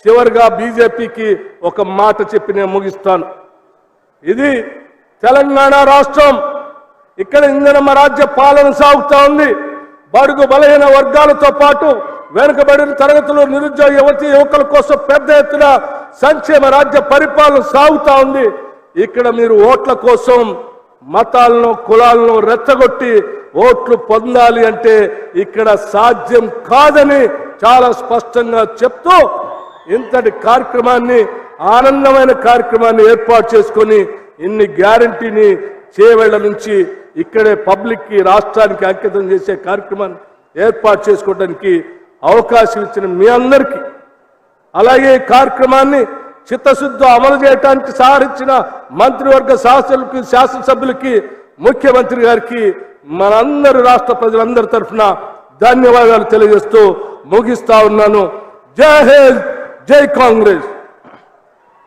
చివరిగా బీజేపీకి ఒక మాట చెప్పి నేను ముగిస్తాను. ఇది తెలంగాణ రాష్ట్రం. ఇక్కడ ఇందిరమ్మ రాజ్య పాలన సాగుతా ఉంది. బడుగు బలహీన వర్గాలతో పాటు వెనుకబడిన తరగతులు, నిరుద్యోగ యువతి యువకుల కోసం పెద్ద ఎత్తున సంక్షేమ రాజ్య పరిపాలన సాగుతా ఉంది. ఇక్కడ మీరు ఓట్ల కోసం మతాలను కులాలను రెచ్చగొట్టి ఓట్లు పొందాలి అంటే ఇక్కడ సాధ్యం కాదని చాలా స్పష్టంగా చెప్తూ ఇంతటి కార్యక్రమాన్ని, ఆనందమైన కార్యక్రమాన్ని ఏర్పాటు చేసుకొని ఇన్ని గ్యారంటీని చేవేళ్ల నుంచి ఇక్కడే పబ్లిక్ కి రాష్ట్రానికి అంకితం చేసే కార్యక్రమాన్ని ఏర్పాటు చేసుకోవడానికి అవకాశం ఇచ్చిన మీ అందరికీ, అలాగే ఈ కార్యక్రమాన్ని చిత్తశుద్ధి అమలు చేయడానికి సహకరించిన మంత్రివర్గ శాసనసభ్యులకి, ముఖ్యమంత్రి గారికి మనందరి రాష్ట్ర ప్రజలందరి తరఫున ధన్యవాదాలు తెలియజేస్తూ ముగిస్తా ఉన్నాను. జై హింద్, జై కాంగ్రెస్.